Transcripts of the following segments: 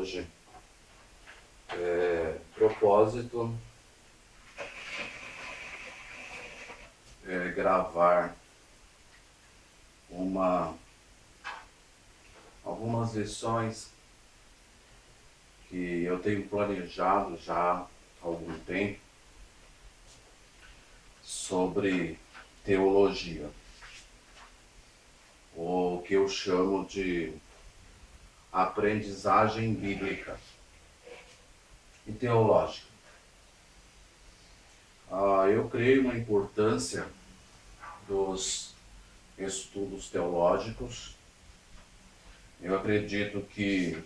hoje. Propósito é gravar algumas lições que eu tenho planejado já há algum tempo sobre teologia, o que eu chamo de aprendizagem bíblica e teológica. Eu creio na importância dos estudos teológicos. Eu acredito que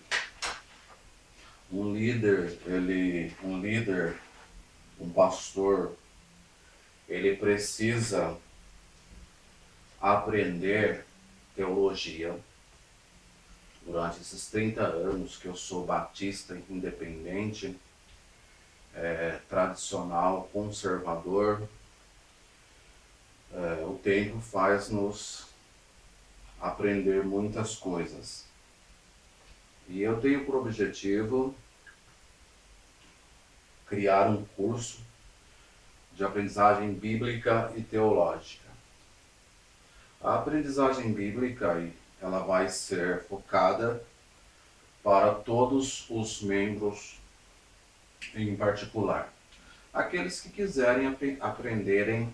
um pastor, ele precisa aprender teologia. Durante esses 30 anos que eu sou batista independente, tradicional, conservador, o tempo faz-nos aprender muitas coisas. E eu tenho por objetivo criar um curso de aprendizagem bíblica e teológica. A aprendizagem bíblica, ela vai ser focada para todos os membros em particular. Aqueles que quiserem aprenderem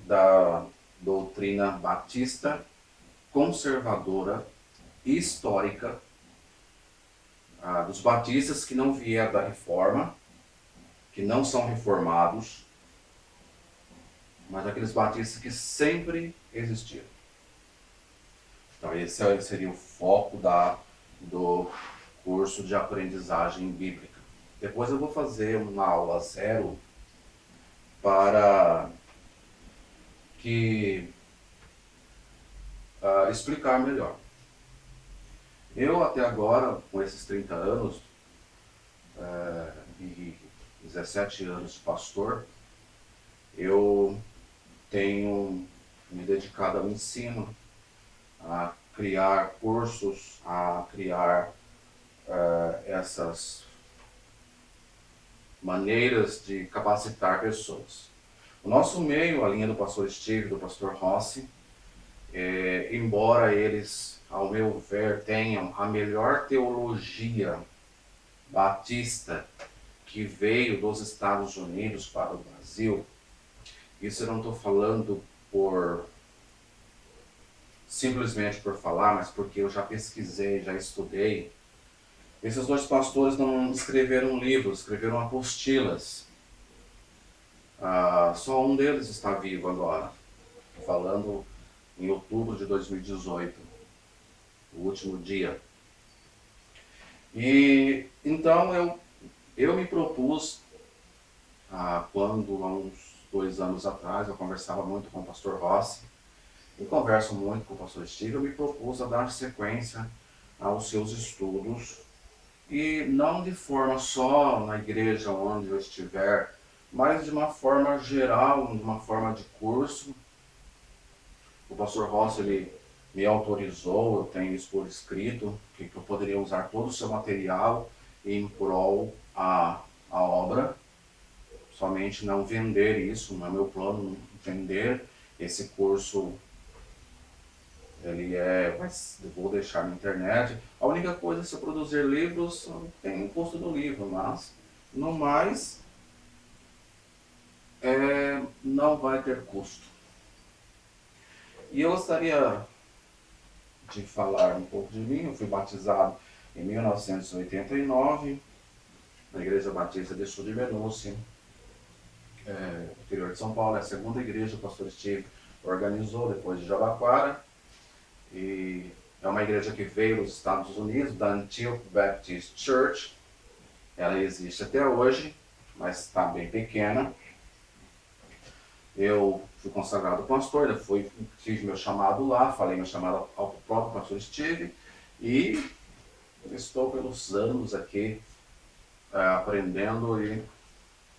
da doutrina batista, conservadora e histórica, dos batistas que não vieram da reforma, que não são reformados, mas aqueles batistas que sempre existiram. Então esse seria o foco do curso de aprendizagem bíblica. Depois eu vou fazer uma aula 0 para explicar melhor. Eu até agora, com esses 30 anos e 17 anos de pastor, eu tenho me dedicado ao ensino, a criar cursos, a criar essas maneiras de capacitar pessoas. O nosso meio, a linha do pastor Steve, do pastor Rossi, embora eles, ao meu ver, tenham a melhor teologia batista que veio dos Estados Unidos para o Brasil, isso eu não estou falando simplesmente por falar, mas porque eu já pesquisei, já estudei. Esses dois pastores não escreveram livros, escreveram apostilas. Só um deles está vivo agora, falando em outubro de 2018, o último dia. E então eu me propus, quando há uns 2 anos atrás eu conversava muito com o pastor Rossi, e converso muito com o pastor Steve, eu me propus a dar sequência aos seus estudos, e não de forma só na igreja onde eu estiver, mas de uma forma geral, de uma forma de curso. O pastor Rossi, ele me autorizou, eu tenho isso por escrito, que eu poderia usar todo o seu material em prol a obra, somente não vender isso, não é meu plano vender esse curso. Mas eu vou deixar na internet. A única coisa, se eu produzir livros, tem o custo do livro, mas no mais não vai ter custo. E eu gostaria de falar um pouco de mim. Eu fui batizado em 1989 na Igreja Batista de Sul de Venúcio, interior de São Paulo. É a segunda igreja que o pastor Steve organizou depois de Jabaquara. E é uma igreja que veio dos Estados Unidos, da Antioch Baptist Church. Ela existe até hoje, mas está bem pequena. Eu fui consagrado pastor, tive meu chamado lá, falei meu chamado ao próprio pastor Steve, e estou pelos anos aqui aprendendo e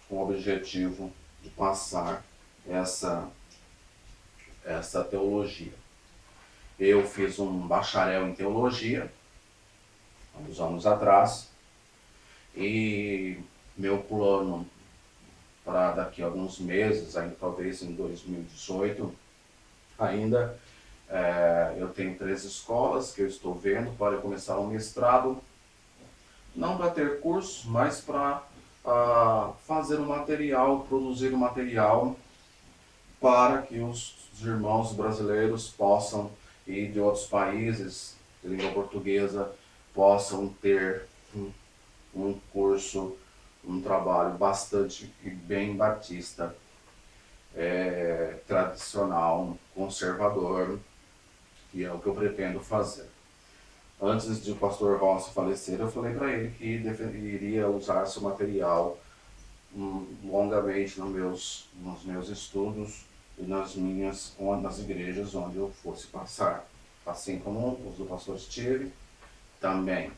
com o objetivo de passar essa teologia. Eu fiz um bacharel em teologia, há uns anos atrás, e meu plano para daqui a alguns meses, ainda talvez em 2018, ainda eu tenho 3 escolas que eu estou vendo para começar um mestrado, não para ter curso, mas para fazer um material, produzir um material para que os irmãos brasileiros possam, e de outros países de língua portuguesa, possam ter um curso, um trabalho bastante e bem batista, tradicional, conservador, que é o que eu pretendo fazer. Antes de o pastor Rossi falecer, eu falei para ele que iria usar esse material longamente nos meus estudos e nas igrejas onde eu fosse passar, assim como os do pastor Steve também.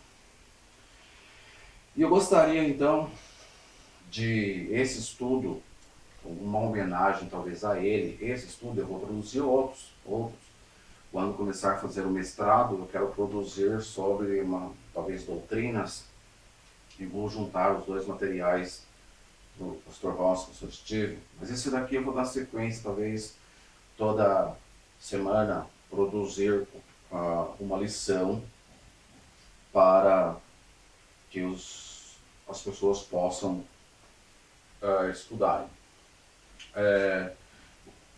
E eu gostaria então de esse estudo, uma homenagem talvez a ele, esse estudo eu vou produzir outros. Quando começar a fazer o mestrado, eu quero produzir sobre talvez doutrinas, e vou juntar os dois materiais do pastor Ross, pastor Steve. Mas esse daqui eu vou dar sequência, talvez toda semana produzir uma lição para que as pessoas possam estudarem.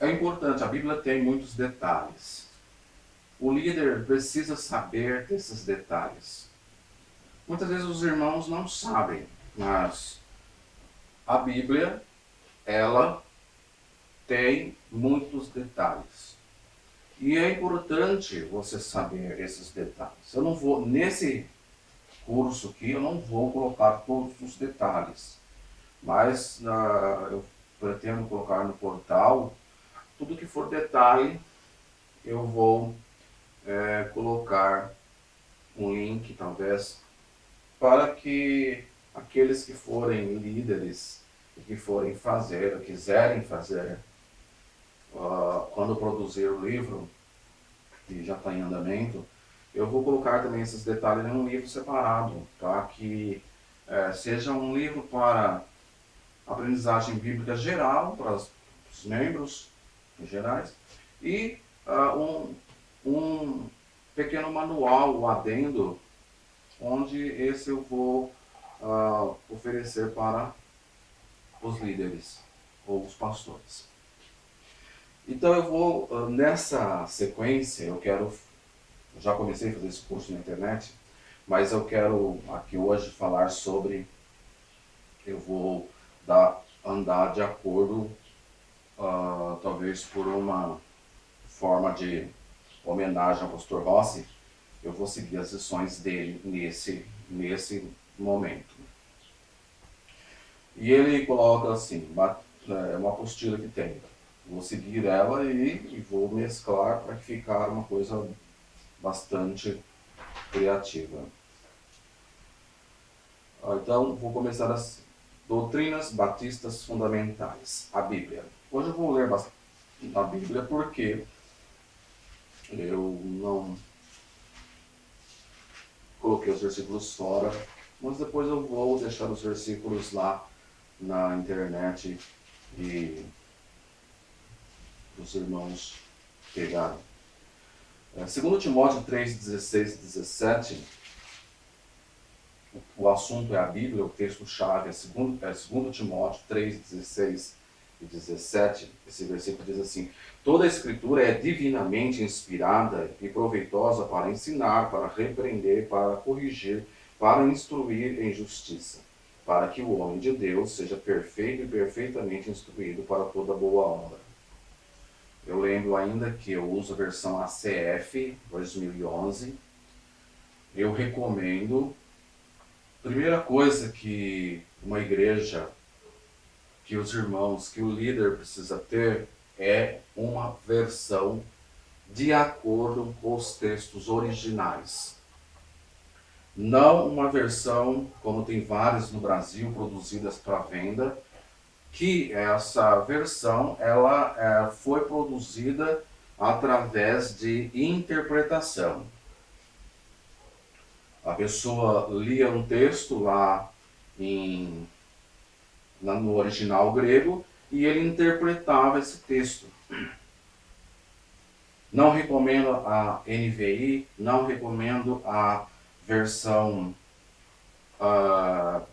É importante, a Bíblia tem muitos detalhes. O líder precisa saber desses detalhes. Muitas vezes os irmãos não sabem, mas a Bíblia, ela tem muitos detalhes. E é importante você saber esses detalhes. Eu não vou, nesse curso aqui, eu não vou colocar todos os detalhes. Mas eu pretendo colocar no portal tudo que for detalhe, eu vou colocar um link, talvez, para que aqueles que forem líderes e que forem fazer, ou quiserem fazer, quando produzir o livro, que já está em andamento, eu vou colocar também esses detalhes em um livro separado, tá? Que seja um livro para aprendizagem bíblica geral, para os membros em gerais, e um pequeno manual, um adendo, onde esse eu vou oferecer para os líderes ou os pastores. Então eu vou, nessa sequência, eu já comecei a fazer esse curso na internet, mas eu quero aqui hoje falar sobre, eu vou andar de acordo, talvez por uma forma de homenagem ao pastor Rossi, eu vou seguir as lições dele nesse momento. E ele coloca assim, uma apostila que tem. Vou seguir ela e vou mesclar para ficar uma coisa bastante criativa. Então, vou começar as doutrinas batistas fundamentais, a Bíblia. Hoje eu vou ler a Bíblia porque eu não coloquei os versículos fora, mas depois eu vou deixar os versículos lá na internet e os irmãos pegaram. 2 Timóteo 3, 16 e 17, o assunto é a Bíblia, o texto-chave é 2 Timóteo 3, 16 e 17. Esse versículo diz assim: toda a Escritura é divinamente inspirada e proveitosa para ensinar, para repreender, para corrigir, para instruir em justiça, para que o homem de Deus seja perfeito e perfeitamente instruído para toda boa obra. Eu lembro ainda que eu uso a versão ACF 2011. Eu recomendo, primeira coisa que uma igreja, que os irmãos, que o líder precisa ter, é uma versão de acordo com os textos originais. Não uma versão, como tem várias no Brasil, produzidas para venda, que essa versão ela foi produzida através de interpretação. A pessoa lia um texto lá no original grego e ele interpretava esse texto. Não recomendo a NVI, não recomendo a versão da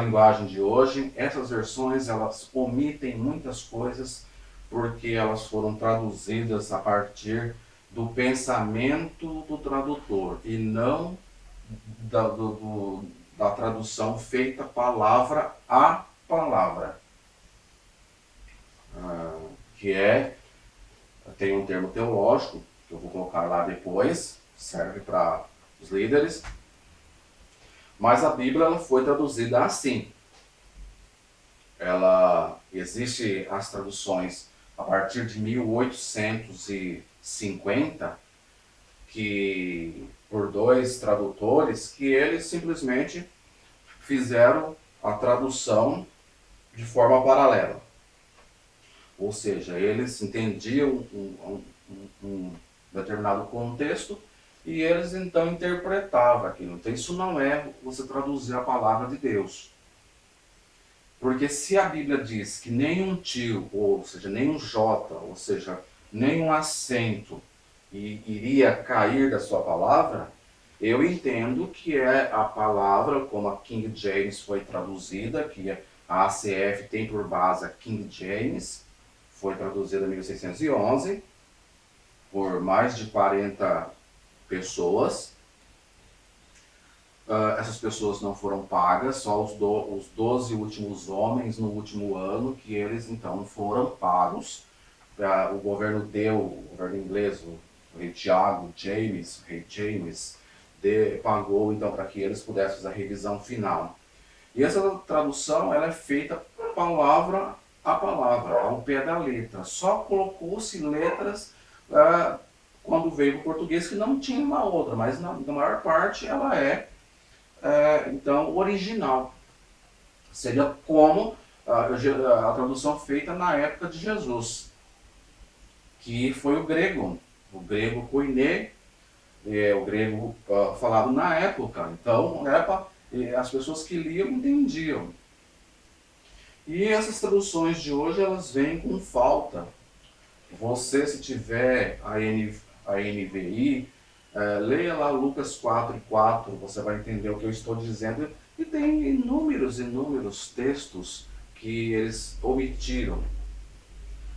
linguagem de hoje. Essas versões, elas omitem muitas coisas porque elas foram traduzidas a partir do pensamento do tradutor e não da tradução feita palavra a palavra, que tem um termo teológico, que eu vou colocar lá depois, serve para os líderes, mas a Bíblia ela foi traduzida assim. Existe as traduções a partir de 1850, que por dois tradutores, que eles simplesmente fizeram a tradução de forma paralela. Ou seja, eles entendiam um determinado contexto e eles então interpretavam aquilo. Então isso não é você traduzir a palavra de Deus. Porque se a Bíblia diz que nenhum tio, ou seja, nenhum J, ou seja, nenhum acento iria cair da sua palavra, eu entendo que é a palavra, como a King James foi traduzida, que a ACF tem por base a King James, foi traduzida em 1611, por mais de 40 pessoas. Essas pessoas não foram pagas, só os 12 últimos homens no último ano, que eles então foram pagos. O governo inglês, o rei James, pagou então para que eles pudessem fazer a revisão final. E essa tradução ela é feita palavra a palavra, ao pé da letra. Só colocou-se letras quando veio o português que não tinha uma outra, mas na maior parte ela então original. Seria como a tradução feita na época de Jesus, que foi o grego koiné, o grego falado na época. Então as pessoas que liam entendiam. E essas traduções de hoje elas vêm com falta. Você, se tiver a NVI, leia lá Lucas 4:4, você vai entender o que eu estou dizendo. E tem inúmeros textos que eles omitiram.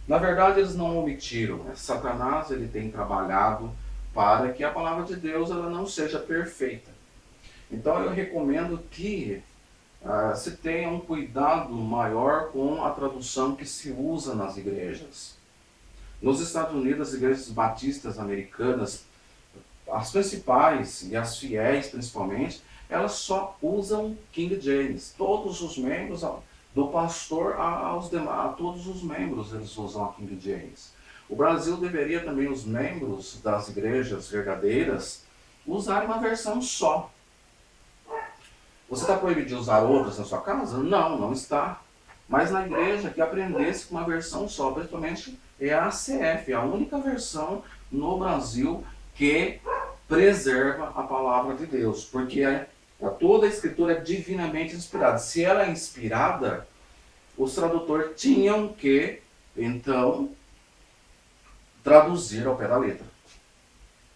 Na verdade, eles não omitiram. Satanás ele tem trabalhado para que a palavra de Deus ela não seja perfeita. Então eu recomendo que se tenha um cuidado maior com a tradução que se usa nas igrejas. Nos Estados Unidos, as igrejas batistas americanas, as principais e as fiéis principalmente, elas só usam King James. Todos os membros, do pastor a todos os membros, eles usam a King James. O Brasil deveria também, os membros das igrejas verdadeiras, usarem uma versão só. Você está proibido de usar outras na sua casa? Não, não está. Mas na igreja que aprendesse com uma versão só, principalmente é a ACF, a única versão no Brasil que preserva a palavra de Deus, porque toda a escritura é divinamente inspirada. Se ela é inspirada, os tradutores tinham que, então, traduzir ao pé da letra.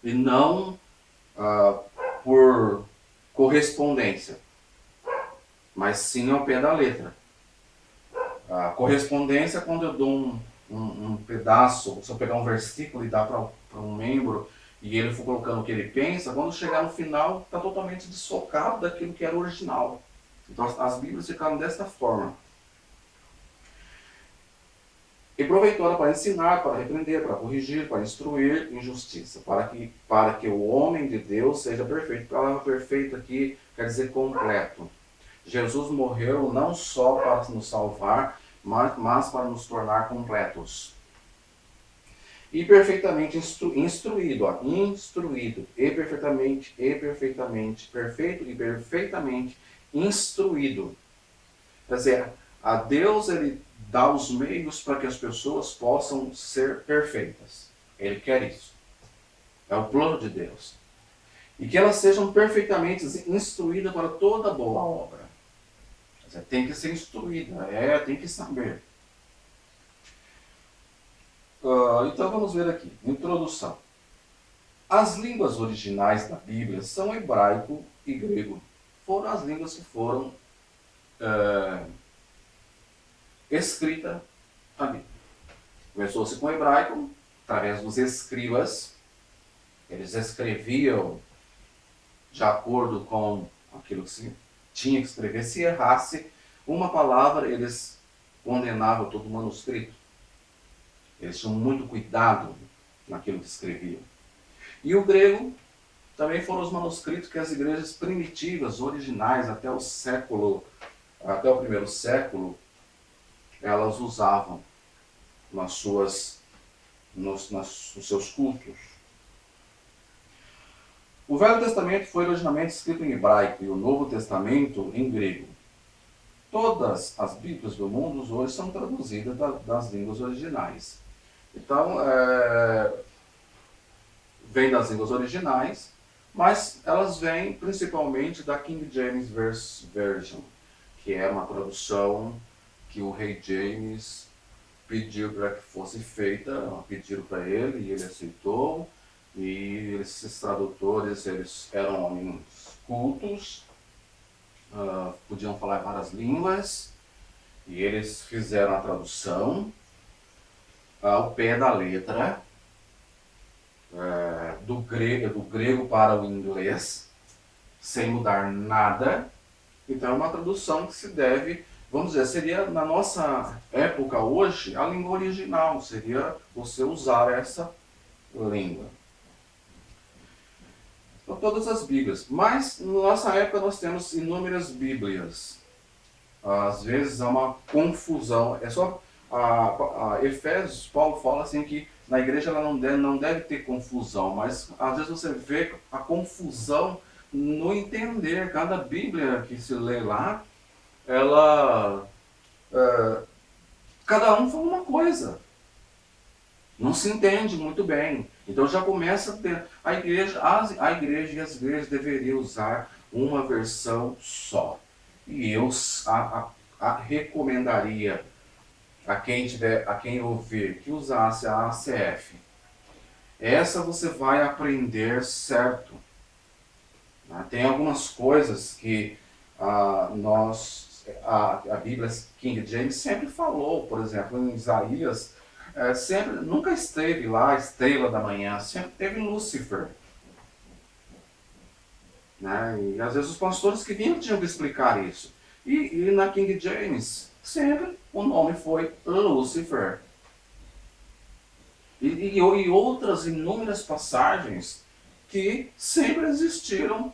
E não por correspondência, mas sim ao pé da letra. A correspondência, quando eu dou um pedaço, se eu pegar um versículo e dar para um membro, e ele for colocando o que ele pensa, quando chegar no final, está totalmente dessocado daquilo que era original. Então as Bíblias ficaram desta forma. E proveitosa para ensinar, para repreender, para corrigir, para instruir em justiça, para que o homem de Deus seja perfeito. A palavra perfeito aqui quer dizer completo. Jesus morreu não só para nos salvar, mas para nos tornar completos. E perfeitamente instruído, e perfeitamente, perfeito e perfeitamente instruído. Quer dizer, a Deus ele dá os meios para que as pessoas possam ser perfeitas. Ele quer isso. É o plano de Deus. e que elas sejam perfeitamente instruídas para toda boa obra. Você tem que ser instruída, tem que saber. Então vamos ver aqui, introdução. As línguas originais da Bíblia são hebraico e grego. Foram as línguas que foram escritas na Bíblia. Começou-se com o hebraico, através dos escribas. Eles escreviam de acordo com aquilo que se tinha que escrever. Se errasse uma palavra, eles condenavam todo o manuscrito. Eles tinham muito cuidado naquilo que escreviam. E o grego também foram os manuscritos que as igrejas primitivas, originais, até o primeiro século, elas usavam nos seus cultos. O Velho Testamento foi originalmente escrito em hebraico e o Novo Testamento em grego. Todas as Bíblias do mundo hoje são traduzidas das línguas originais. Então, vem das línguas originais, mas elas vêm principalmente da King James Version, que é uma tradução que o rei James pediu para que fosse feita, pediram para ele e ele aceitou. E esses tradutores, eles eram homens cultos, podiam falar várias línguas, e eles fizeram a tradução ao pé da letra, do grego para o inglês, sem mudar nada. Então é uma tradução que se deve, vamos dizer, seria na nossa época hoje, a língua original, seria você usar essa língua. Então, todas as Bíblias. Mas, na nossa época, nós temos inúmeras Bíblias. Às vezes há uma confusão. É só Efésios, Paulo fala assim que na igreja ela não deve ter confusão, mas às vezes você vê a confusão no entender. Cada Bíblia que se lê lá, ela... cada um fala uma coisa. Não se entende muito bem. Então já começa a ter... A igreja e as igrejas deveriam usar uma versão só. E eu recomendaria a quem ouvir que usasse a ACF. Essa você vai aprender certo. Tem algumas coisas que a Bíblia King James sempre falou. Por exemplo, em Isaías, nunca esteve lá a estrela da manhã, sempre teve Lúcifer. E às vezes os pastores que vinham tinham que explicar isso. E na King James, sempre o nome foi Lúcifer. E outras inúmeras passagens que sempre existiram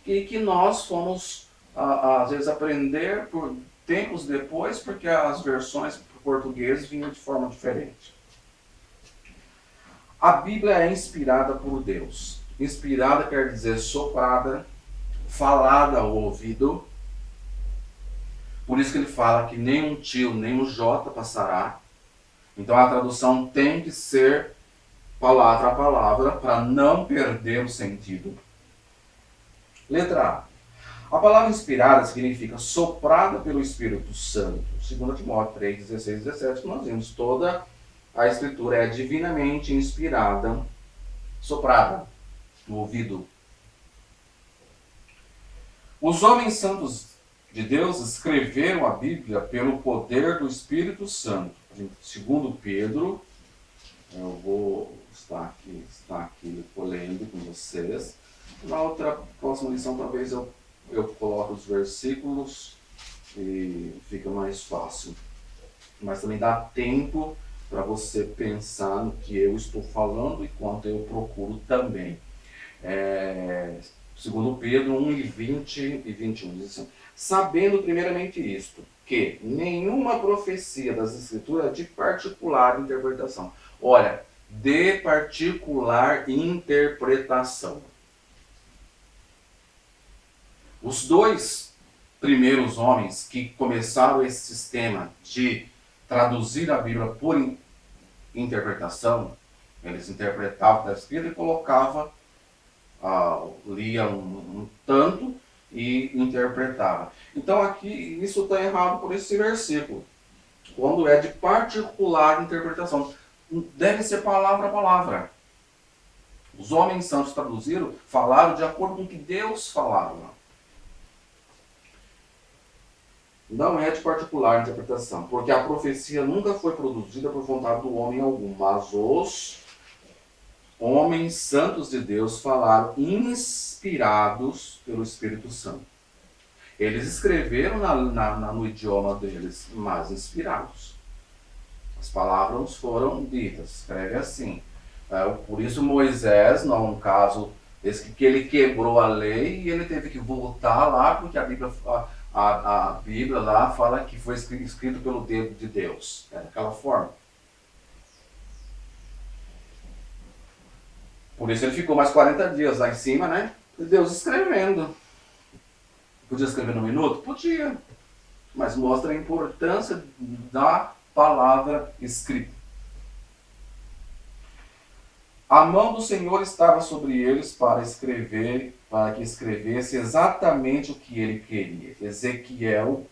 e que nós fomos, às vezes, aprender por tempos depois, porque as versões português vinham de forma diferente. A Bíblia é inspirada por Deus. Inspirada quer dizer soprada, falada ao ouvido. Por isso que ele fala que nem um tio, nem um J passará. Então a tradução tem que ser palavra a palavra para não perder o sentido. Letra A. A palavra inspirada significa soprada pelo Espírito Santo. 2 Timóteo 3, 16 e 17, nós vimos toda a Escritura é divinamente inspirada, soprada no ouvido. Os homens santos de Deus escreveram a Bíblia pelo poder do Espírito Santo. Segundo Pedro, eu vou estar aqui lendo com vocês. Na próxima lição talvez eu coloque os versículos e fica mais fácil. Mas também dá tempo para você pensar no que eu estou falando enquanto eu procuro também. Segundo Pedro 1, 20 e 21, diz assim: sabendo primeiramente isto, que nenhuma profecia das Escrituras é de particular interpretação. Olha, de particular interpretação. Os dois primeiros homens que começaram esse sistema de traduzir a Bíblia por interpretação, eles interpretavam o que está escrito e colocavam lia um tanto e interpretava. Então aqui isso está errado por esse versículo. Quando é de particular interpretação, deve ser palavra a palavra. Os homens santos traduziram, falaram de acordo com o que Deus falava. Não é de particular interpretação, porque a profecia nunca foi produzida por vontade do homem algum, mas os homens santos de Deus falaram inspirados pelo Espírito Santo. Eles escreveram no idioma deles, mas inspirados. As palavras foram ditas, escreve assim. Por isso Moisés, num caso esse que ele quebrou a lei e ele teve que voltar lá, porque a Bíblia lá fala que foi escrito pelo dedo de Deus. É daquela forma. Por isso ele ficou mais 40 dias lá em cima, né? Deus escrevendo. Podia escrever num minuto? Podia. Mas mostra a importância da palavra escrita. A mão do Senhor estava sobre eles para que escrevesse exatamente o que ele queria. Ezequiel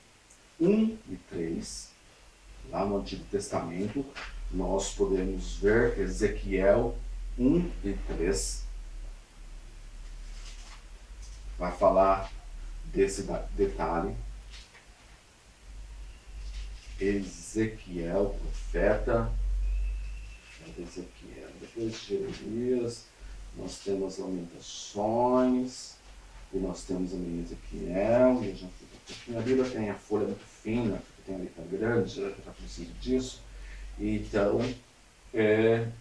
1 e 3, lá no Antigo Testamento, nós podemos ver Ezequiel 1 e 3. Vai falar desse detalhe. Ezequiel, profeta. Ezequiel. Depois de Jeremias, nós temos as Lamentações, e nós temos também Ezequiel, e já fica, a Bíblia tem a folha muito fina, porque tem a letra grande, eu já preciso disso, então fica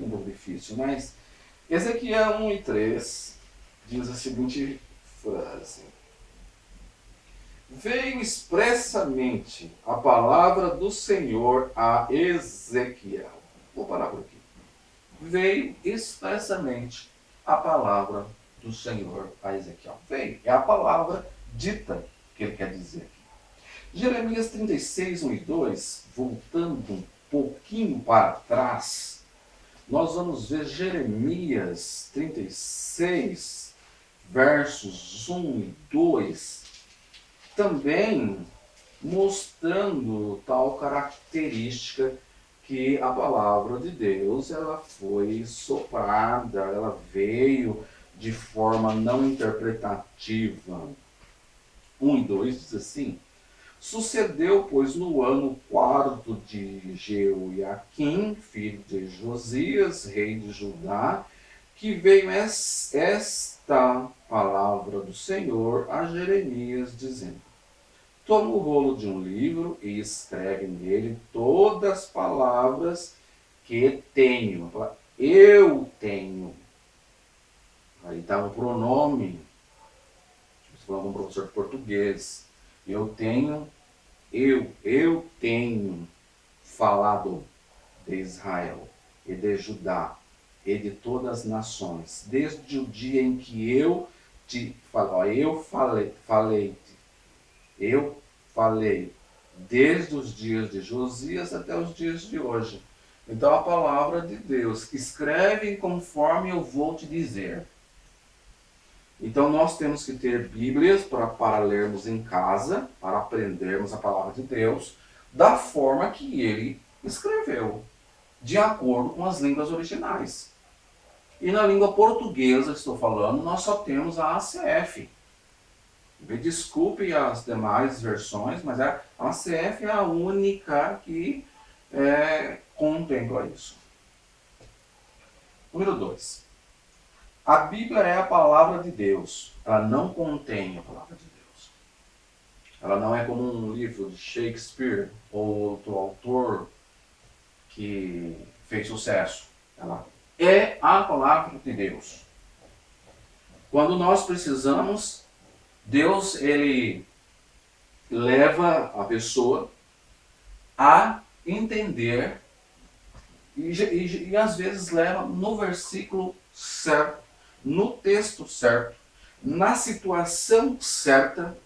um pouco difícil, mas Ezequiel 1 e 3 diz a seguinte frase: veio expressamente a palavra do Senhor a Ezequiel. Vou parar por aqui. Veio expressamente a palavra do Senhor a Ezequiel. Veio. É a palavra dita que ele quer dizer aqui. Jeremias 36, 1 e 2, voltando um pouquinho para trás, nós vamos ver Jeremias 36, versos 1 e 2, também mostrando tal característica que a palavra de Deus ela foi soprada, ela veio de forma não interpretativa. 1 e 2 diz assim: sucedeu, pois, no ano 4º de Jeoiaquim, filho de Josias, rei de Judá, que veio esta palavra do Senhor a Jeremias, dizendo: toma o rolo de um livro e escreve nele todas as palavras que tenho. Eu tenho. Aí está um pronome. Você falou com um professor de português. Eu tenho falado de Israel e de Judá e de todas as nações, desde o dia em que eu te falei. Eu falei desde os dias de Josias até os dias de hoje. Então a palavra de Deus, escreve conforme eu vou te dizer. Então nós temos que ter Bíblias para lermos em casa, para aprendermos a palavra de Deus, da forma que ele escreveu, de acordo com as línguas originais. E na língua portuguesa, que estou falando, nós só temos a ACF. Me desculpe as demais versões, mas a ACF é a única que contempla isso. Número 2. A Bíblia é a palavra de Deus. Ela não contém a palavra de Deus. Ela não é como um livro de Shakespeare ou outro autor que fez sucesso. Ela é a palavra de Deus. Quando nós precisamos, Deus, ele leva a pessoa a entender e às vezes leva no versículo certo, no texto certo, na situação certa,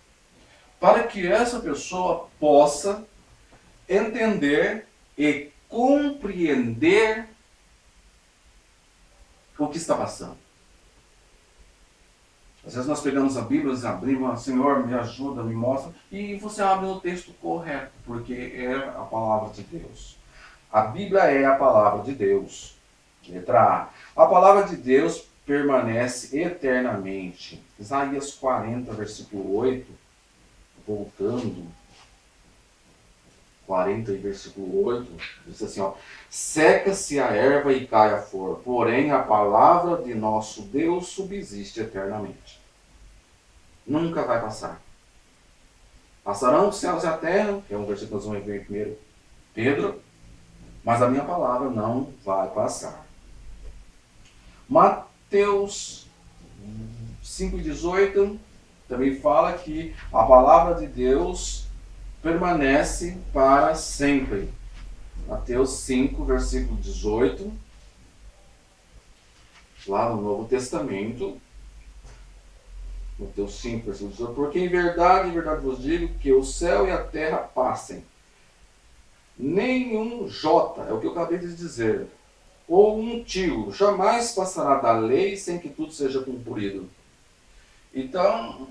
para que essa pessoa possa entender e compreender o que está passando. Às vezes nós pegamos a Bíblia e abrimos, Senhor, me ajuda, me mostra, e você abre no texto correto, porque é a palavra de Deus. A Bíblia é a palavra de Deus. Letra A. A palavra de Deus permanece eternamente. Isaías 40, versículo 8, voltando, 40 e versículo 8, diz assim, ó, seca-se a erva e cai a flor, porém a palavra de nosso Deus subsiste eternamente. Nunca vai passar. Passarão os céus e a terra, que é um versículo que nós vamos ver primeiro, Pedro, mas a minha palavra não vai passar. Mateus 5,18 também fala que a palavra de Deus permanece para sempre. Mateus 5, versículo 18, lá no Novo Testamento. Mateus 5, versículo 18. Porque em verdade vos digo que o céu e a terra passem. Nenhum jota, é o que eu acabei de dizer, ou um tio, jamais passará da lei sem que tudo seja cumprido. Então,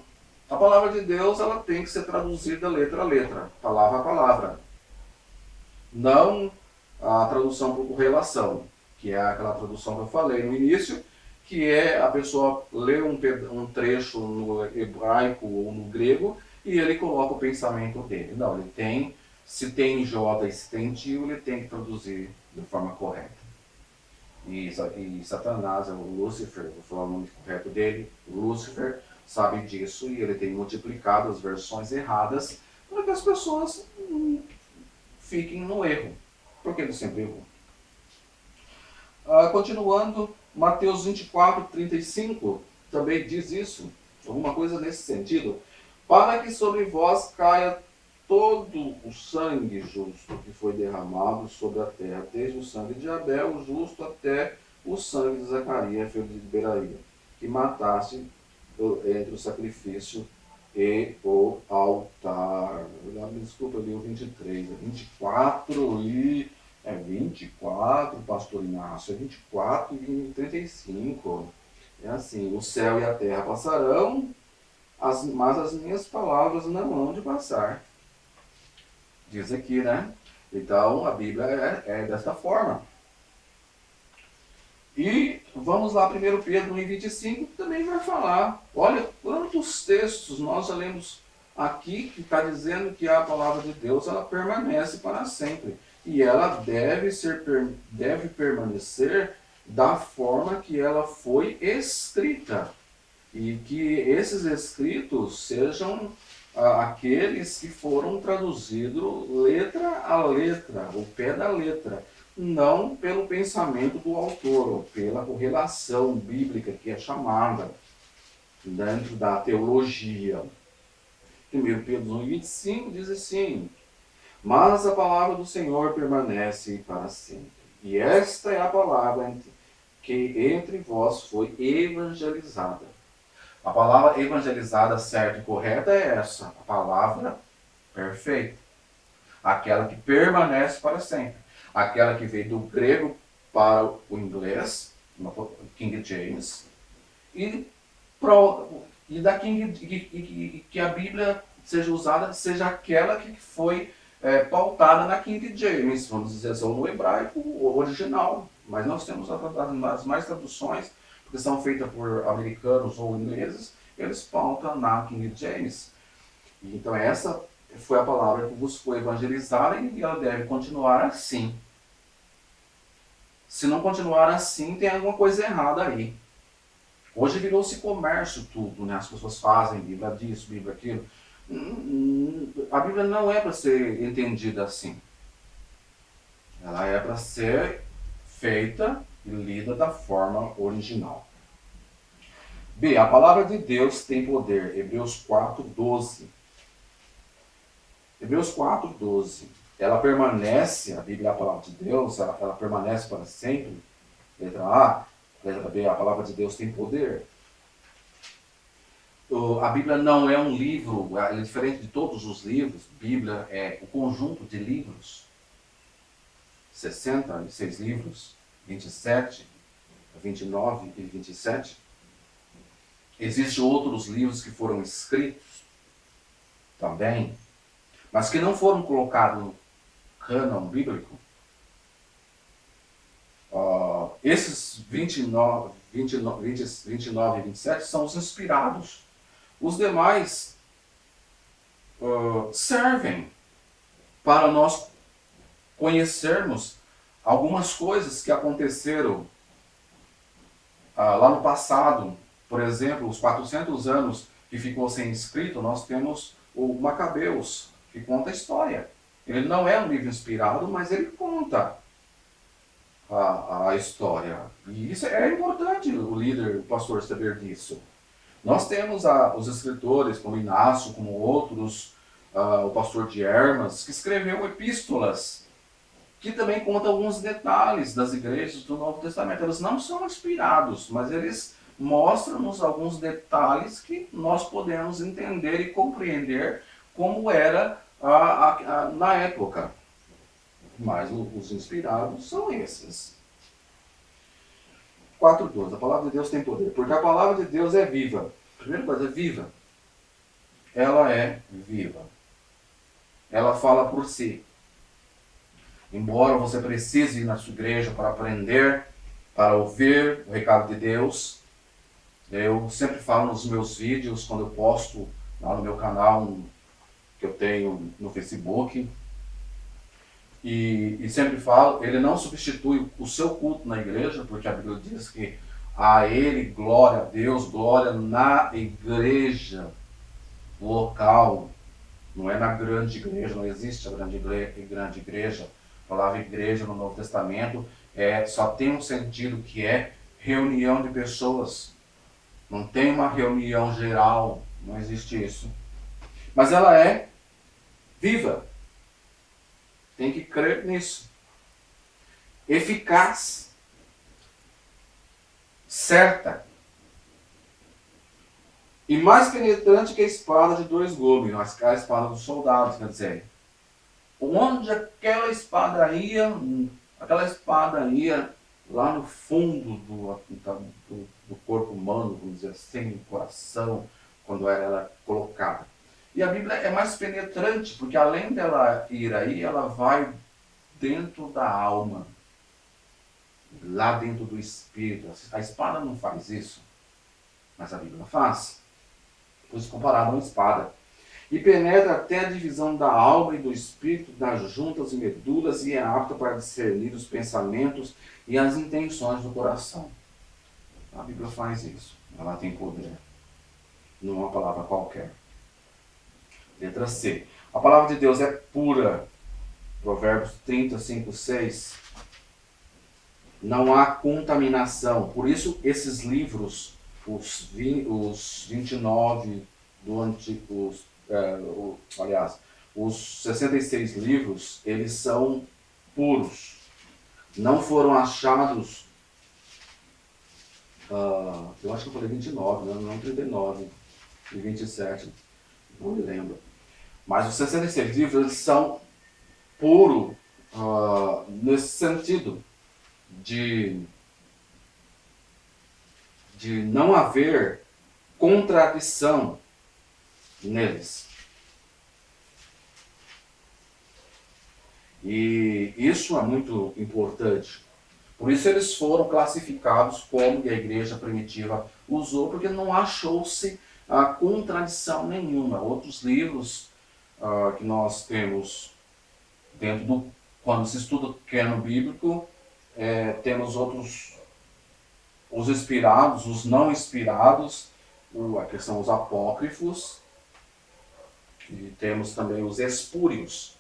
a palavra de Deus ela tem que ser traduzida letra a letra, palavra a palavra. Não a tradução por correlação, que é aquela tradução que eu falei no início, que é a pessoa ler um trecho no hebraico ou no grego e ele coloca o pensamento dele. Não, ele tem, se tem J e se tem tio, ele tem que traduzir de forma correta. E Satanás, o Lúcifer, vou falar o nome correto dele, Lúcifer, sabe disso e ele tem multiplicado as versões erradas para que as pessoas fiquem no erro, porque ele sempre errou. Continuando, Mateus 24, 35 também diz isso, alguma coisa nesse sentido. Para que sobre vós caia todo o sangue justo que foi derramado sobre a terra, desde o sangue de Abel, o justo, até o sangue de Zacarias, filho de Beraia, que matasse entre o sacrifício e o altar. Desculpa, eu li o 23, é 24 e... É 24, pastor Inácio, é 24 e 35. É assim, o céu e a terra passarão, mas as minhas palavras não hão de passar. Diz aqui, né? Então, a Bíblia é desta forma. E vamos lá, 1 Pedro 1,25, que também vai falar. Olha quantos textos nós já lemos aqui que está dizendo que a palavra de Deus ela permanece para sempre. E ela deve permanecer da forma que ela foi escrita. E que esses escritos sejam aqueles que foram traduzidos letra a letra, o pé da letra. Não pelo pensamento do autor, ou pela correlação bíblica que é chamada dentro da teologia. 1 Pedro 1,25 diz assim, mas a palavra do Senhor permanece para sempre. E esta é a palavra que entre vós foi evangelizada. A palavra evangelizada certa e correta é essa, a palavra perfeita. Aquela que permanece para sempre. Aquela que veio do grego para o inglês, King James, e da que a Bíblia seja usada, seja aquela que foi pautada na King James, vamos dizer assim, ou no hebraico o original. Mas nós temos as mais traduções, porque são feitas por americanos ou ingleses, eles pautam na King James. Então essa foi a palavra que vos foi evangelizada e ela deve continuar assim. Se não continuar assim, tem alguma coisa errada aí. Hoje virou-se comércio tudo, né? As pessoas fazem Bíblia disso, Bíblia aquilo. A Bíblia não é para ser entendida assim. Ela é para ser feita e lida da forma original. B. A palavra de Deus tem poder. Hebreus 4:12. Hebreus 4:12. Ela permanece, a Bíblia é a palavra de Deus, ela permanece para sempre. Letra A. Letra B. A palavra de Deus tem poder. A Bíblia não é um livro, ela é diferente de todos os livros. Bíblia é o conjunto de livros. 66 livros, 27, 29 e 27. Existem outros livros que foram escritos também, mas que não foram colocados no cânon bíblico. Esses 29, 29 e 27 são os inspirados. Os demais servem para nós conhecermos algumas coisas que aconteceram lá no passado. Por exemplo, os 400 anos que ficou sem escrito, nós temos o Macabeus, que conta a história. Ele não é um livro inspirado, mas ele conta a história. E isso é importante o líder, o pastor, saber disso. Nós temos os escritores, como Inácio, como outros, o pastor de Hermas, que escreveu epístolas, que também contam alguns detalhes das igrejas do Novo Testamento. Eles não são inspirados, mas eles mostram-nos alguns detalhes que nós podemos entender e compreender como era na época. Mas os inspirados são esses. 4:12. A palavra de Deus tem poder. Porque a palavra de Deus é viva. Primeira coisa, é viva. Ela é viva. Ela fala por si. Embora você precise ir na sua igreja para aprender, para ouvir o recado de Deus, eu sempre falo nos meus vídeos, quando eu posto lá no meu canal que eu tenho no Facebook, e sempre falo, ele não substitui o seu culto na igreja, porque a Bíblia diz que a ele, glória a Deus, glória na igreja local, não é na grande igreja, não existe a grande igreja. A palavra igreja no Novo Testamento só tem um sentido que é reunião de pessoas. Não tem uma reunião geral, não existe isso. Mas ela é viva. Tem que crer nisso. Eficaz. Certa. E mais penetrante que a espada de dois gumes, a espada dos soldados, quer dizer. Onde aquela espada ia lá no fundo do corpo humano, vamos dizer assim, no coração, quando era colocada. E a Bíblia é mais penetrante, porque além dela ir aí, ela vai dentro da alma, lá dentro do espírito. A espada não faz isso, mas a Bíblia faz. Por isso comparado a uma espada. E penetra até a divisão da alma e do espírito, das juntas e medulas, e é apta para discernir os pensamentos e as intenções do coração. A Bíblia faz isso. Ela tem poder. Não é uma palavra qualquer. Letra C. A palavra de Deus é pura. Provérbios 35:6. Não há contaminação. Por isso, esses livros, os 29 do Antigo, os 66 livros, eles são puros. Não foram achados, eu acho que eu falei 29, não 39 e 27, não me lembro. Mas os 66 livros, eles são puros nesse sentido de não haver contradição neles. E isso é muito importante. Por isso eles foram classificados como a igreja primitiva usou, porque não achou-se contradição nenhuma. Outros livros que nós temos dentro do... Quando se estuda o cânon bíblico, temos outros, os inspirados, os não inspirados, que são os apócrifos, e temos também os espúrios.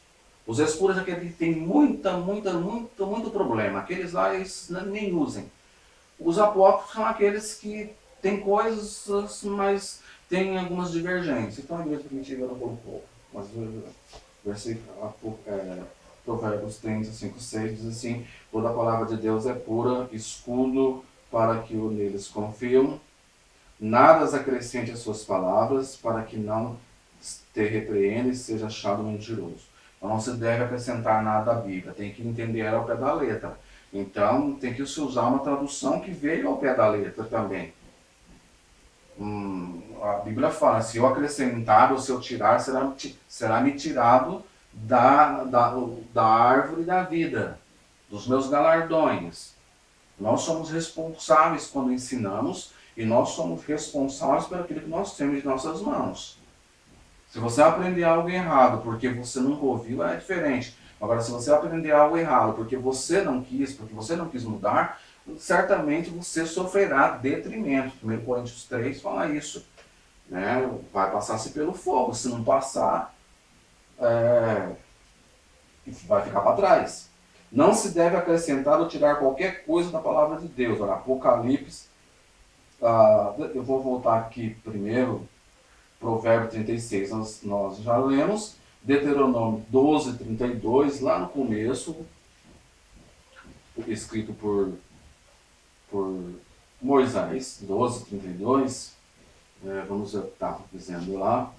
Os espúrios é aquele que tem muito problema. Aqueles lá eles nem usem. Os apócrifos são aqueles que têm coisas, mas tem algumas divergências. Então a igreja primitiva não colocou. Mas Provérbios 35:6 diz assim: toda a palavra de Deus é pura, escudo para que neles confiam. Nada as acrescente às suas palavras, para que não te repreenda e seja achado mentiroso. Então não se deve acrescentar nada à Bíblia, tem que entender ela ao pé da letra. Então tem que se usar uma tradução que veio ao pé da letra também. A Bíblia fala, se eu acrescentar ou se eu tirar, será me tirado da árvore da vida, dos meus galardões. Nós somos responsáveis quando ensinamos e nós somos responsáveis por aquilo que nós temos em nossas mãos. Se você aprender algo errado porque você nunca ouviu, é diferente. Agora, se você aprender algo errado porque você não quis mudar, certamente você sofrerá detrimento. 1 Coríntios 3 fala isso. Né? Vai passar-se pelo fogo. Se não passar, vai ficar para trás. Não se deve acrescentar ou tirar qualquer coisa da palavra de Deus. Olha, Apocalipse, eu vou voltar aqui primeiro, Provérbio 36, nós já lemos, Deuteronômio 12, 32, lá no começo, escrito por Moisés, 12, 32, vamos ver o que está dizendo lá.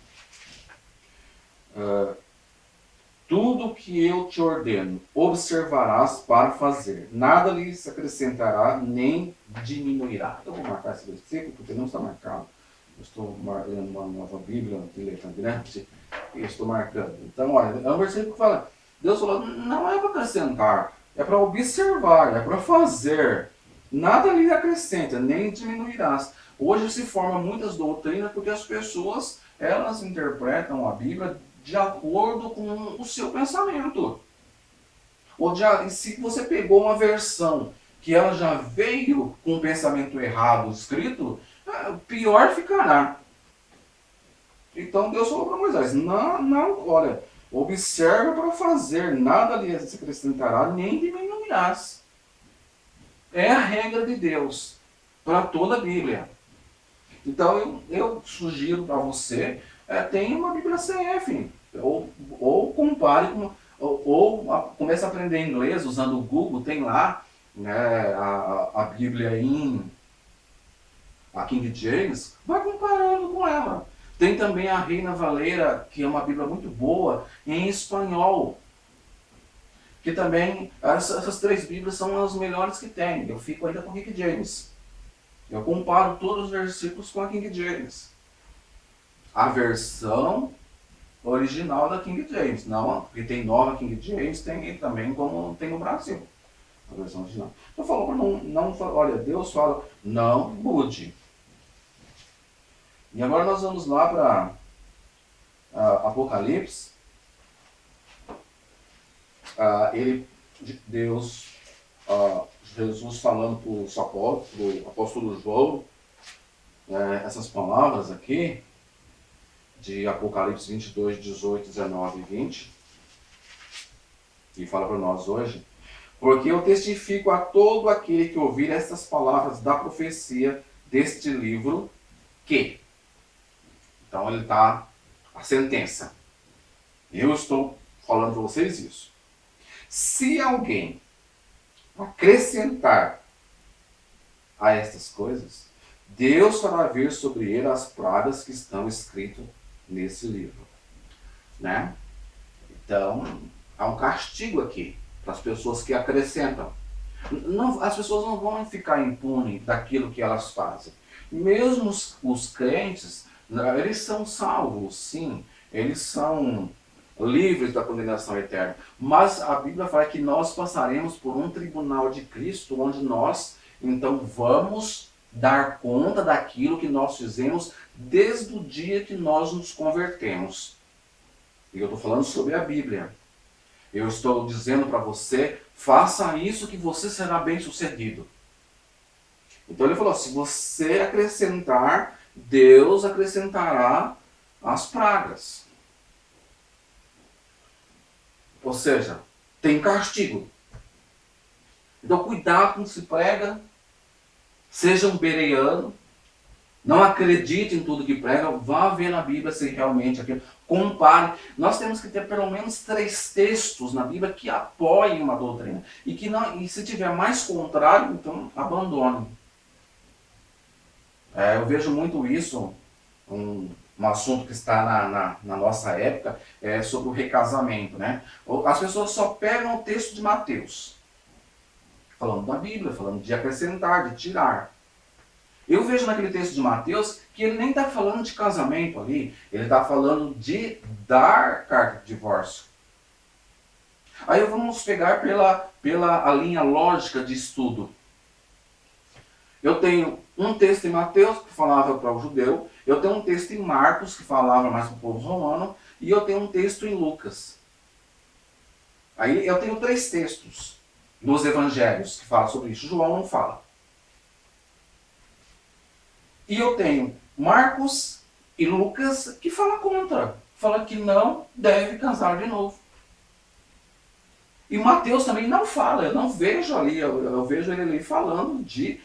Tudo que eu te ordeno, observarás para fazer. Nada lhe se acrescentará, nem diminuirá. Eu vou marcar esse versículo, porque não está marcado. Eu estou lendo uma nova Bíblia, de letra grande, e estou marcando. Então, olha, é um versículo que fala, Deus falou, não é para acrescentar, é para observar, é para fazer. Nada lhe acrescenta, nem diminuirás. Hoje se formam muitas doutrinas porque as pessoas, elas interpretam a Bíblia de acordo com o seu pensamento. Se você pegou uma versão que ela já veio com um pensamento errado escrito, pior ficará. Então Deus falou para Moisés, não, olha, observa para fazer, nada lhe se acrescentará, nem diminuirás. É a regra de Deus para toda a Bíblia. Então eu sugiro para você, tenha uma Bíblia CF, ou compare, ou comece a aprender inglês usando o Google, tem lá, né, a Bíblia a King James, vai comparando com ela. Tem também a Reina Valera, que é uma Bíblia muito boa, em espanhol. Que também, essas três Bíblias são as melhores que tem. Eu fico ainda com King James. Eu comparo todos os versículos com a King James. A versão original da King James. Não, porque tem nova King James, tem também como tem no Brasil. A versão original. Eu falo, olha, Deus fala, não mude. E agora nós vamos lá para Apocalipse. Jesus falando para o apóstolo João, essas palavras aqui, de Apocalipse 22, 18, 19 e 20, e fala para nós hoje, porque eu testifico a todo aquele que ouvir estas palavras da profecia deste livro, que... Então ele está a sentença. Eu estou falando para vocês isso. Se alguém acrescentar a estas coisas, Deus fará vir sobre ele as pragas que estão escritas nesse livro. Né? Então, há um castigo aqui para as pessoas que acrescentam. As pessoas não vão ficar impunes daquilo que elas fazem. Mesmo os crentes, eles são salvos, sim. Eles são livres da condenação eterna. Mas a Bíblia fala que nós passaremos por um tribunal de Cristo, onde nós, então, vamos dar conta daquilo que nós fizemos desde o dia que nós nos convertemos. E eu estou falando sobre a Bíblia. Eu estou dizendo para você, faça isso que você será bem sucedido. Então ele falou, se você acrescentar, Deus acrescentará as pragas. Ou seja, tem castigo. Então cuidado com o que se prega, seja um bereano, não acredite em tudo que prega, vá ver na Bíblia se realmente aquilo. Compare. Nós temos que ter pelo menos 3 textos na Bíblia que apoiem uma doutrina. E se tiver mais contrário, então abandone. Eu vejo muito isso, um assunto que está na nossa época, sobre o recasamento. Né? As pessoas só pegam o texto de Mateus, falando da Bíblia, falando de acrescentar, de tirar. Eu vejo naquele texto de Mateus que ele nem está falando de casamento ali, ele está falando de dar carta de divórcio. Aí vamos pegar pela a linha lógica de estudo. Eu tenho um texto em Mateus que falava para o judeu, eu tenho um texto em Marcos que falava mais para o povo romano, e eu tenho um texto em Lucas. Aí eu tenho 3 textos nos evangelhos que falam sobre isso. João não fala. E eu tenho Marcos e Lucas que fala contra. Fala que não deve casar de novo. E Mateus também não fala. Eu não vejo ali, eu vejo ele ali falando de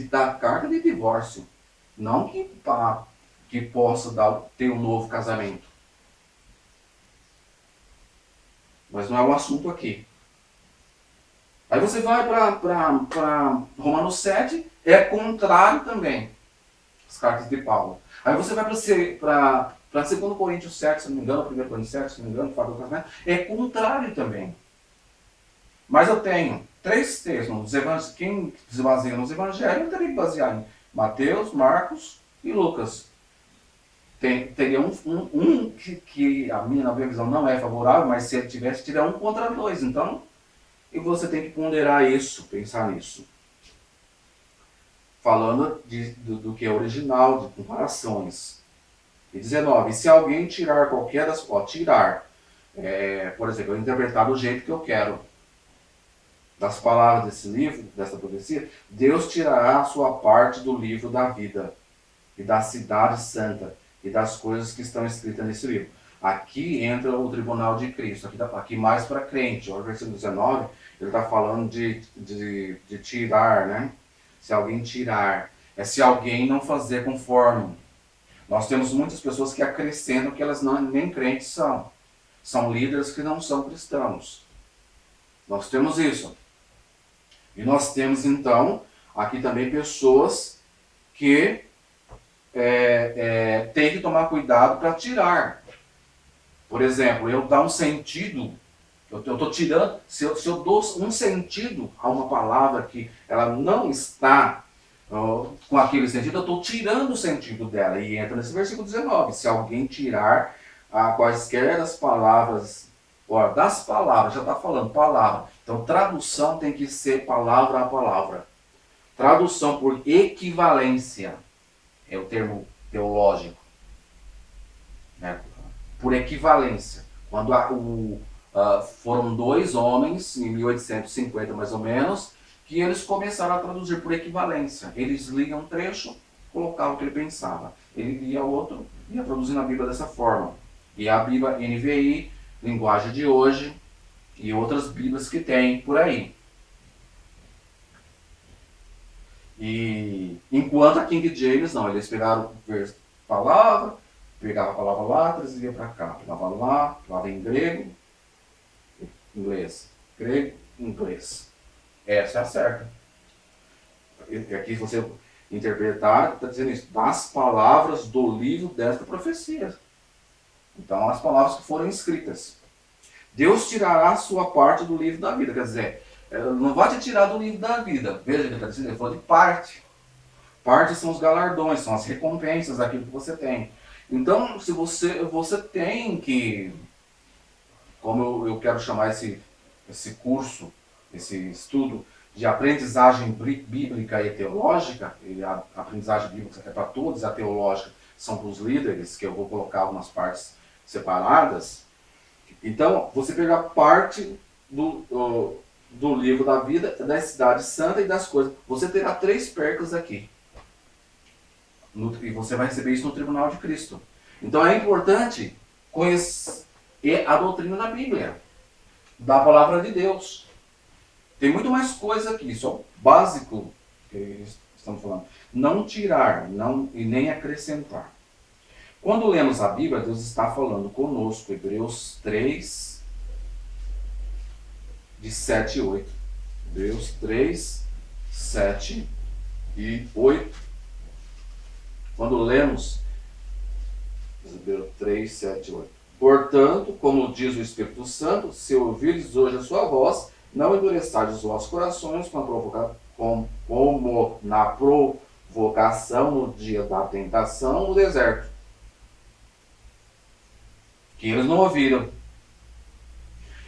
dar carta de divórcio. Não que possa ter um novo casamento. Mas não é o assunto aqui. Aí você vai para Romanos 7, é contrário também. As cartas de Paulo. Aí você vai para 2 Coríntios 7, se não me engano, 1 Coríntios 7, se não me engano, que fala do casamento, é contrário também. Mas eu tenho 3 textos. Quem se baseia nos evangelhos, teria que basear em Mateus, Marcos e Lucas. Teria um que a minha, na minha visão, não é favorável, mas se ele tivesse, teria 1 contra 2. Então, e você tem que ponderar isso, pensar nisso. Falando do que é original, de comparações. E 19, se alguém tirar qualquer das... por exemplo, eu interpretar do jeito que eu quero das palavras desse livro, dessa profecia, Deus tirará a sua parte do livro da vida e da cidade santa e das coisas que estão escritas nesse livro. Aqui entra o tribunal de Cristo, aqui mais para crente. O versículo 19, ele está falando de tirar, né? Se alguém tirar, é se alguém não fazer conforme. Nós temos muitas pessoas que acrescentam que elas nem crentes são. São líderes que não são cristãos. Nós temos isso. E nós temos, então, aqui também pessoas que têm que tomar cuidado para tirar. Por exemplo, eu dar um sentido, eu estou tirando, se eu dou um sentido a uma palavra que ela não está com aquele sentido, eu estou tirando o sentido dela. E entra nesse versículo 19. Se alguém tirar quaisquer das palavras, das palavras, já está falando palavra. Então, tradução tem que ser palavra a palavra. Tradução por equivalência é o termo teológico. Né? Por equivalência. Quando foram 2 homens, em 1850 mais ou menos, que eles começaram a traduzir por equivalência. Eles liam um trecho, colocavam o que ele pensava. Ele lia outro, ia traduzindo a Bíblia dessa forma. E a Bíblia NVI, linguagem de hoje, e outras Bíblias que tem por aí. E enquanto a King James, não, eles pegaram palavra, pegava a palavra lá, trazia para cá. Falava em grego, inglês. Grego, inglês. Essa é a certa. Aqui, se você interpretar, está dizendo isso. Das palavras do livro desta profecia. Então, as palavras que foram escritas. Deus tirará a sua parte do livro da vida. Quer dizer, não vai te tirar do livro da vida. Veja que ele está dizendo, ele falou de parte. Parte são os galardões, são as recompensas daquilo que você tem. Então, se você tem que, como eu quero chamar esse curso, esse estudo de aprendizagem bíblica e teológica, e a aprendizagem bíblica é para todos, a teológica são para os líderes, que eu vou colocar algumas partes separadas. Então, você pegar parte do livro da vida, da cidade santa e das coisas. Você terá 3 percas aqui. E você vai receber isso no tribunal de Cristo. Então é importante conhecer a doutrina da Bíblia, da palavra de Deus. Tem muito mais coisa aqui, isso é o básico que estamos falando. Não tirar e nem acrescentar. Quando lemos a Bíblia, Deus está falando conosco, Hebreus 3, de 7 e 8. Hebreus 3, 7 e 8. Quando lemos Hebreus 3, 7 e 8. Portanto, como diz o Espírito Santo, se ouvirdes hoje a sua voz, não endureçais os vossos corações, como na vocação no dia da tentação no deserto, que eles não ouviram.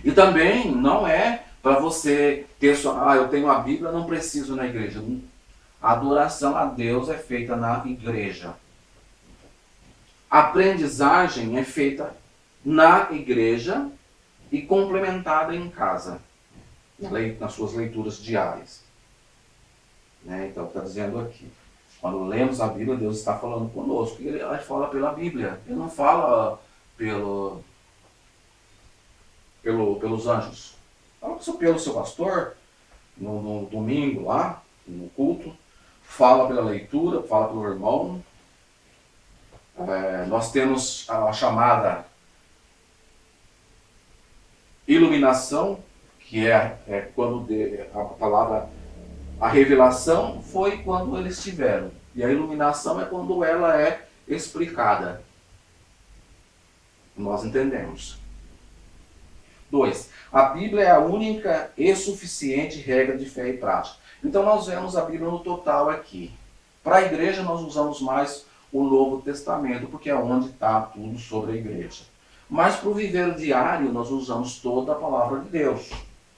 E também não é para você ter só, eu tenho a Bíblia, não preciso ir na igreja. A adoração a Deus é feita na igreja. A aprendizagem é feita na igreja e complementada em casa, nas suas leituras diárias. Né? Então, está dizendo aqui. Quando lemos a Bíblia, Deus está falando conosco. Ele fala pela Bíblia. Ele não fala pelos anjos. Fala pelo seu pastor, no domingo lá, no culto. Fala pela leitura, fala pelo irmão. Nós temos a chamada iluminação, que é quando a palavra, a revelação foi quando eles tiveram. E a iluminação é quando ela é explicada. Nós entendemos. 2. A Bíblia é a única e suficiente regra de fé e prática. Então nós vemos a Bíblia no total aqui. Para a igreja nós usamos mais o Novo Testamento, porque é onde está tudo sobre a igreja. Mas para o viver diário nós usamos toda a palavra de Deus.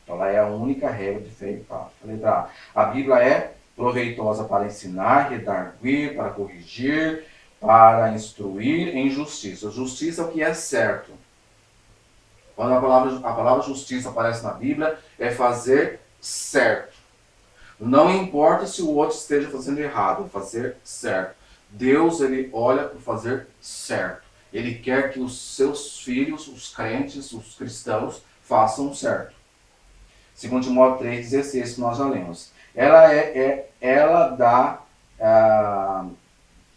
Então ela é a única regra de fé e prática. Letra A. A Bíblia é proveitosa para ensinar, redarguir, para corrigir, para instruir em justiça. Justiça é o que é certo. Quando a palavra justiça aparece na Bíblia, é fazer certo. Não importa se o outro esteja fazendo errado, é fazer certo. Deus, ele olha para fazer certo. Ele quer que os seus filhos, os crentes, os cristãos, façam certo. 2 Timóteo 3,16, que nós já lemos. Ela dá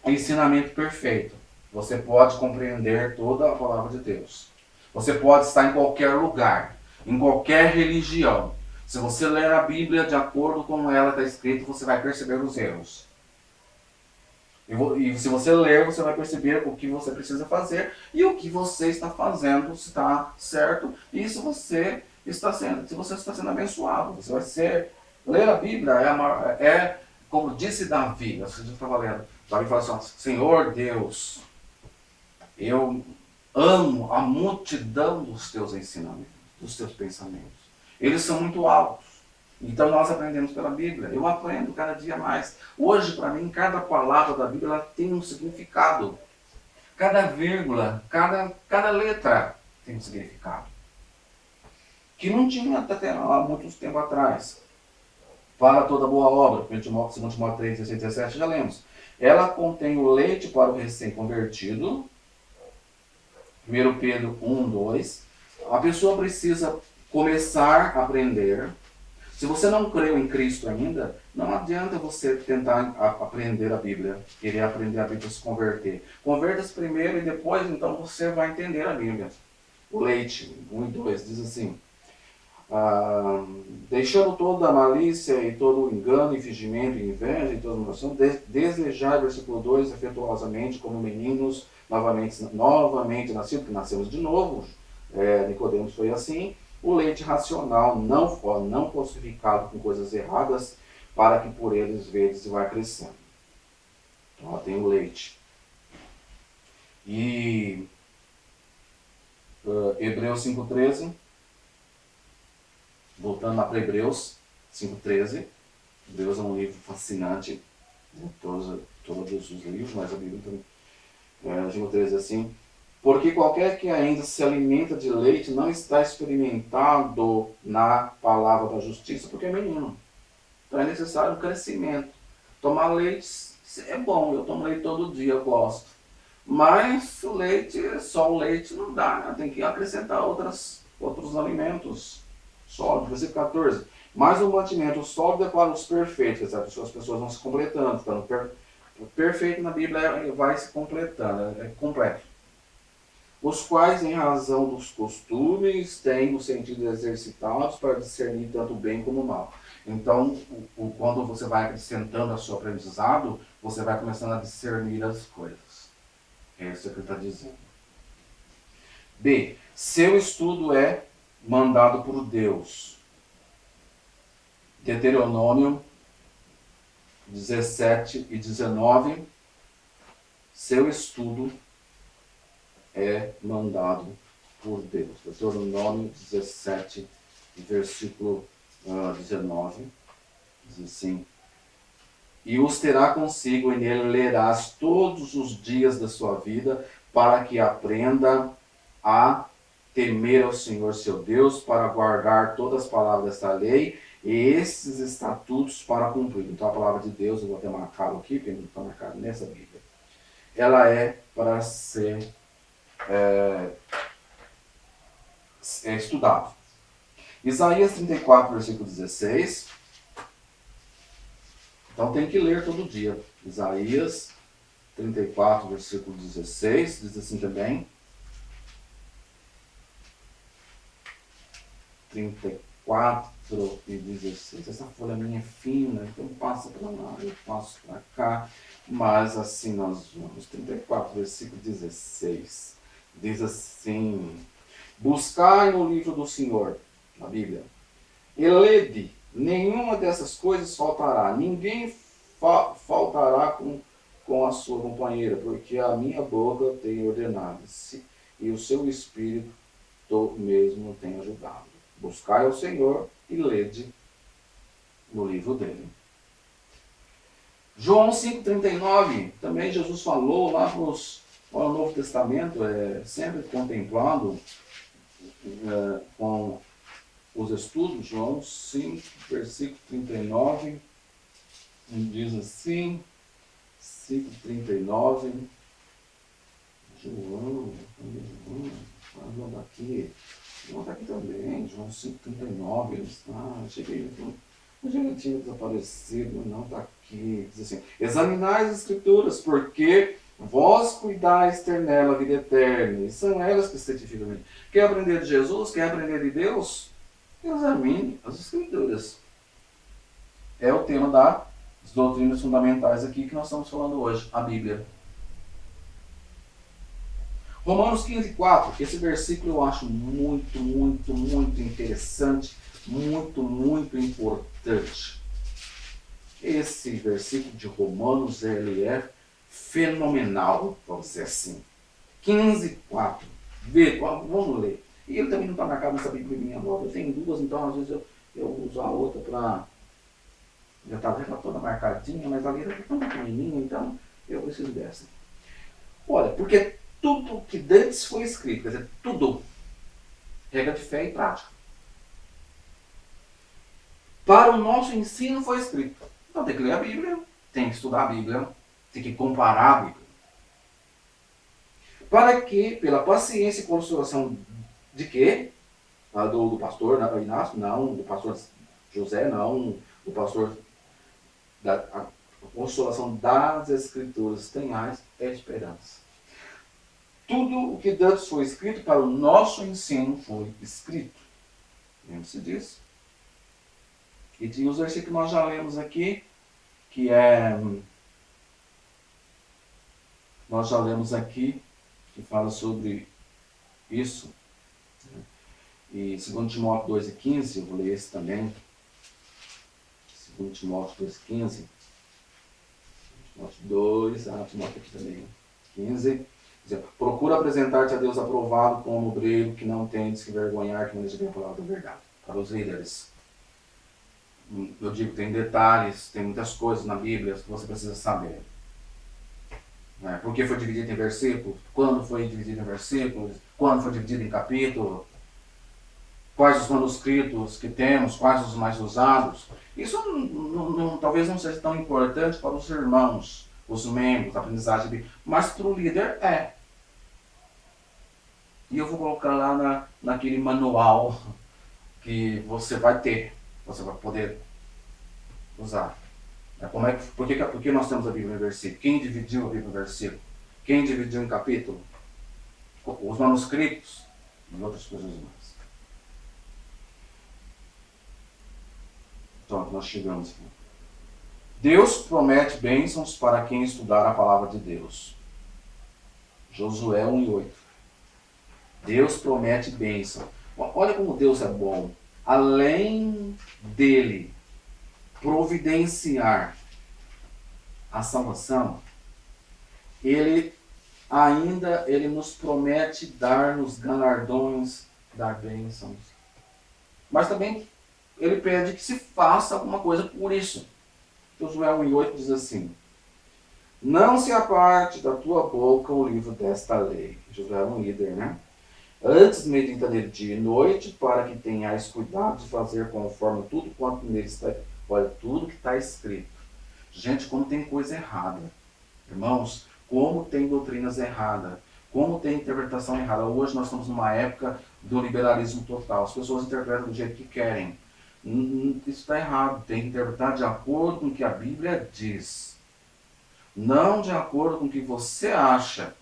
ensinamento perfeito. Você pode compreender toda a palavra de Deus. Você pode estar em qualquer lugar, em qualquer religião. Se você ler a Bíblia de acordo com ela está escrito, você vai perceber os erros. E se você ler, você vai perceber o que você precisa fazer e o que você está fazendo, se está certo, e se você está sendo abençoado. Você vai ser... Ler a Bíblia como disse Davi, você já estava lendo. Davi fala assim, Senhor Deus, eu amo a multidão dos teus ensinamentos, dos teus pensamentos. Eles são muito altos. Então nós aprendemos pela Bíblia. Eu aprendo cada dia mais. Hoje, para mim, cada palavra da Bíblia ela tem um significado. Cada vírgula, cada letra tem um significado. Que não tinha até há muito tempo atrás. Fala toda boa obra, 2 Timóteo 3, 16, 17, já lemos. Ela contém o leite para o recém-convertido. 1 Pedro 1, 2. A pessoa precisa começar a aprender. Se você não creu em Cristo ainda, não adianta você tentar aprender a Bíblia, querer aprender a Bíblia, se converter. Converta-se primeiro e depois, então, você vai entender a Bíblia. O leite, 1 e 2, diz assim, deixando toda a malícia e todo o engano, e fingimento, e inveja, e toda emoção, desejar, versículo 2, afetuosamente, como meninos, novamente nascidos, que nascemos de novo, Nicodemos foi assim, o leite racional, não falsificado com coisas erradas, para que por eles vedes e vai crescendo. Então, tem o leite. E Hebreus 5,13, voltando lá para Hebreus 5,13, Hebreus é um livro fascinante, né? Todos os livros, mas a Bíblia também. 5,13 assim, porque qualquer que ainda se alimenta de leite não está experimentado na palavra da justiça, porque é menino. Então é necessário um crescimento. Tomar leite é bom, eu tomo leite todo dia, eu gosto. Mas o leite, só o leite não dá, né? Tem que acrescentar outros alimentos. Sólido, versículo 14. Mas o mantimento sólido é para os perfeitos, as pessoas vão se completando, ficando perfeito na Bíblia vai se completando, é completo. Os quais, em razão dos costumes, têm o sentido exercitados para discernir tanto o bem como o mal. Então, quando você vai acrescentando ao seu aprendizado, você vai começando a discernir as coisas. É isso que ele está dizendo. B. Seu estudo é mandado por Deus. Deuteronômio 17 e 19, seu estudo é mandado por Deus. Deuteronômio 17, versículo 19, diz assim: e os terá consigo, e nele lerás todos os dias da sua vida, para que aprenda a temer ao Senhor seu Deus, para guardar todas as palavras desta lei e esses estatutos para cumprir. Então a palavra de Deus, eu vou até marcá-lo aqui, porque não está marcado nessa Bíblia, ela é para ser estudado. Isaías 34, versículo 16. Então tem que ler todo dia. Isaías 34, versículo 16, diz assim também. 34 e 16. Essa folha minha é fina, então passa para lá, eu passo para cá. Mas assim nós vamos. 34, versículo 16. Diz assim: buscai no livro do Senhor, na Bíblia, e lede, nenhuma dessas coisas faltará, ninguém faltará com a sua companheira, porque a minha boca tem ordenado, e o seu espírito mesmo tem ajudado. Buscai ao Senhor e lede no livro dele. João 5,39, também Jesus falou lá no Novo Testamento, sempre contemplado com os estudos. João 5, versículo 39, diz assim, 5,39, João daqui. João está aqui também, João 5,39, cheguei, eu já tinha desaparecido, mas não está aqui. Diz assim: examinai as Escrituras, porque vós cuidais ter nela a vida eterna, e são elas que certificam. Quer aprender de Jesus? Quer aprender de Deus? Examine as Escrituras. É o tema das doutrinas fundamentais aqui que nós estamos falando hoje, a Bíblia. Romanos 15,4, esse versículo eu acho muito, muito, muito interessante, muito, muito importante. Esse versículo de Romanos, ele é fenomenal, vamos dizer assim. 15,4. Vamos ler. E ele também não está marcado nessa Bíblia minha nova. Eu tenho duas, então às vezes eu uso a outra para... Já está toda marcadinha, mas a letra está tão pequenininha, então eu preciso dessa. Olha, porque tudo que antes foi escrito, quer dizer, tudo, regra de fé e prática, para o nosso ensino foi escrito. Então tem que ler a Bíblia, tem que estudar a Bíblia, tem que comparar a Bíblia. Para que, pela paciência e consolação de quê? Do pastor Inácio? Não. Do pastor José? Não. Do pastor... a consolação das Escrituras tenhais esperança. Tudo o que antes foi escrito para o nosso ensino foi escrito. Lembre-se disso. E tem os versículos que nós já lemos aqui, que nós já lemos aqui, que fala sobre isso. E 2 Timóteo 2,15, eu vou ler esse também. 2 Timóteo 2,15. Timóteo 2, Timóteo aqui também. 15. Procura apresentar-te a Deus aprovado como obreiro que não tem de se envergonhar, que não diz bem a palavra da verdade. Para os líderes. Eu digo, tem detalhes, tem muitas coisas na Bíblia que você precisa saber. Por que foi dividido em versículos? Quando foi dividido em versículos? Quando foi dividido em capítulos? Quais os manuscritos que temos? Quais os mais usados? Isso talvez não seja tão importante para os irmãos, os membros, a aprendizagem bíblica, mas para o líder é. E eu vou colocar lá naquele manual que você vai ter, você vai poder usar. Por que nós temos a Bíblia em versículo? Quem dividiu a Bíblia em versículo? Quem dividiu em capítulo? Os manuscritos e outras coisas mais. Então, nós chegamos aqui. Deus promete bênçãos para quem estudar a palavra de Deus. Josué 1,8. Deus promete bênção. Olha como Deus é bom. Além dele providenciar a salvação, ele nos promete dar-nos galardões, dar bênçãos. Mas também ele pede que se faça alguma coisa por isso. Josué 1:8 diz assim: não se aparte da tua boca o livro desta lei. Josué era um líder, né? Antes medita nele dia e noite, para que tenhais cuidado de fazer conforme tudo quanto nele está. Olha, tudo que está escrito. Gente, como tem coisa errada. Irmãos, como tem doutrinas erradas. Como tem interpretação errada. Hoje nós estamos numa época do liberalismo total. As pessoas interpretam do jeito que querem. Isso está errado. Tem que interpretar de acordo com o que a Bíblia diz. Não de acordo com o que você acha.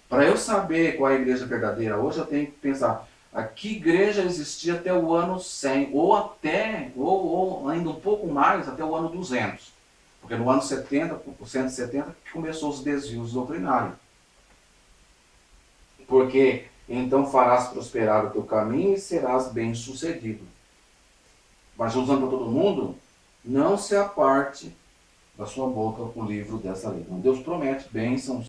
Para eu saber qual é a igreja verdadeira hoje, eu tenho que pensar a que igreja existia até o ano 100, ou ainda um pouco mais, até o ano 200. Porque no ano 70, o 170, que começou os desvios doutrinários. Porque então farás prosperar o teu caminho e serás bem-sucedido. Mas usando para todo mundo, não se aparte da sua boca o livro dessa lei. Então Deus promete bênçãos